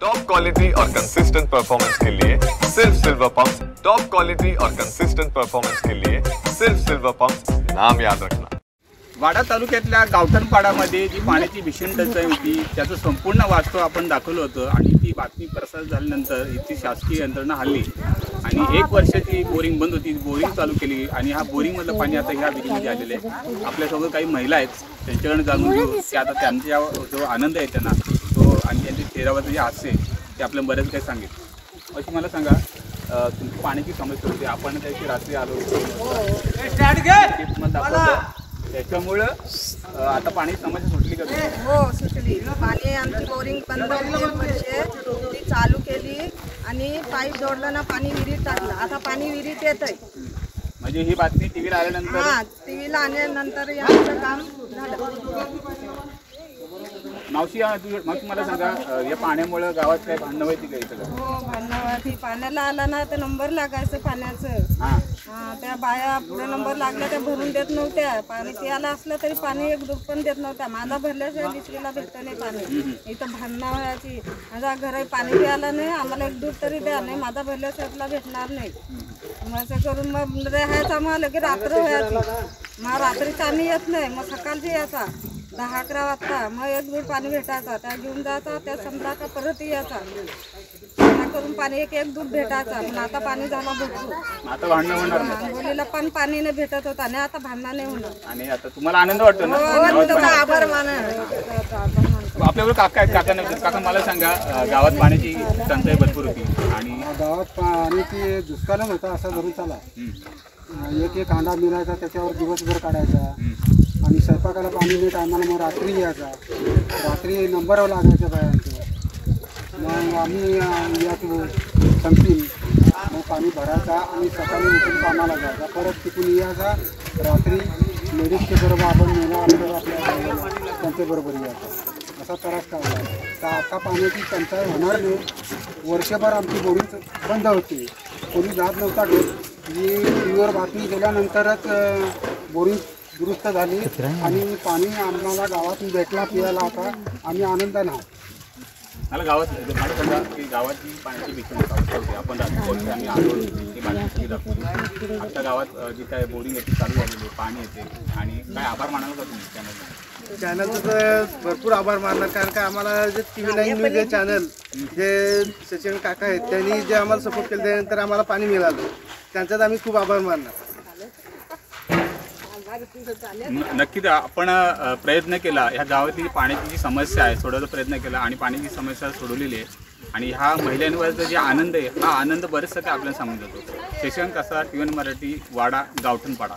Top quality और consistent performance के लिए सिर्फ सिल्वर पंप्स। टॉप क्वालिटी और कंसिस्टेंट परफॉर्मेंस के लिए सिर्फ सिल्वर पंप्स, नाम याद रखना। वाडा तालुक्यातल्या गावठणपाडामध्ये जी पाण्याची भीषण टंचाई होती त्याचं संपूर्ण वास्तव आपण दाखवलं होतं आणि ती बातमी प्रसार झाल्यानंतर इथली शासकीय यंत्रणा हल्ली आणि 1 वर्षाची बोरिंग बंद होती, बोरिंग चालू केली आणि हा बोरिंगमधलं पाणी आता ह्या विहिरीमध्ये आलेलं आहे। आपल्यासोबत काही महिला आहेत, त्यांच्याकडे जाणून घेऊ की आता त्यांच्या जो आनंद आहे त्यांना तो आणि त्यांच्या चेहऱ्यावरचे जे हास्य ते आपल्याला बरेच काही सांगेल। अशी मला सांगा, तुमची पाण्याची समस्या होती, आपण त्याची रात्री आलो त्याच्यामुळं आता पाणी समस्या सुटली का? हो सुटली। पाणी आमची बोरिंग बंद होती, ती चालू केली आणि पाईप जोडलं ना पाणी विहिरीत टाकलं। आता पाणी विहिरीत येतंय। म्हणजे ही बातमी टीव्हीला आल्यानंतर? हां, टीव्हीला आल्यानंतर याचं काम झालं। मावशी मग मला सांगा, या पाण्यामुळे गावात काही भांडणं व्हायची का इथं? हो भांडणं व्हायची। पाण्याला आला ना तर नंबर लागायचं पाण्याचं। हां, त्या बाया पुढे नंबर लागला त्या भरून देत नव्हत्या। पाणी प्यायला असलं तरी पाणी एक दूध पण देत नव्हत्या। माझा भरल्याशिवाय दुसरीला भेटतं नाही पाणी। इथं भांडणं व्हायची, माझ्या घरी पाणी प्यायला नाही, आम्हाला एक दूध तरी द्या, नाही माझा भरल्याशिवाय तुला भेटणार नाही। मग असं करून मग राहायचं, मग लगे रात्र व्हायची। मग रात्रीचा आम्ही येत नाही, मग सकाळची यायचा 10-11 वाजता। मग एक दूध पाणी भेटायचा, त्या घेऊन जायचा, त्या संपला का परत यायचा। त्या करून पाणी एक दूध भेटायचा। पण आता पाणी झाला भरपूर, आता भांडणं होणार नाही। आंघोळीला पण पाणी नाही भेटत होता आणि आता भांडणं नाही होणार। आणि आता तुम्हाला आनंद वाटतो ना? आभार माना। आपल्याकडे काका आहेत, काका मला सांगा, गावात पाण्याची टंचाई भरपूर होती आणि गावात पाण्याची दुष्काळच होता असा धरून चला। एक हांडा मिळायचा, त्याच्यावर दिवसभर काढायचा आणि स्वयंपाकाला पाणी नाही टायमाला, मग रात्री यायचा, रात्री नंबरवर लागायचं बायांचं। मग आम्ही यायचो संपीन, मग पाणी भरायचा आणि सकाळी उठून कामाला जायचा, परत तिथून यायचा, रात्री लेडीजच्या बरोबर आपण मेला आपल्या त्यांच्याबरोबर यायचा, असा त्रास काढला। तर आता पाण्याची टंचाई होणार नाही। वर्षभर आमची बोरिंग बंद होती, कोणी जात नव्हता घेत। ही टीव्हीवर बातमी केल्यानंतरच बोरिंग दुरुस्त झाली आणि पाणी आम्हाला गावातून भेटला प्यायला। आता आम्ही आनंदाने आहोत। मला मला सांगा की गावातली पाण्याची भीषण समस्या होती, आपण रात्री आम्ही आलो ती बातमी दाखवली। आता गावात जी काय बोरिंग येते चालू झालेली, पाणी येते आणि काय आभार मानाल का तुम्ही चॅनलचं? तर भरपूर आभार मानणार, कारण का आम्हाला जे TV9 न्यूज हे चॅनल जे सचिन काका आहेत त्यांनी जे आम्हाला सपोर्ट केलं त्यानंतर आम्हाला पाणी मिळालं, त्यांच्यात आम्ही खूप आभार मानणार। नक्कीच आपण प्रयत्न केला, ह्या गावातली पाण्याची जी समस्या आहे सोडवायचा प्रयत्न केला आणि पाण्याची समस्या सोडवलेली आहे आणि ह्या महिलांवरचा जे आनंद आहे हा आनंद बरेचसा काय आपल्याला सांगून जातो। शशांक कासार, TV9 मराठी, वाडा गावठणपाडा।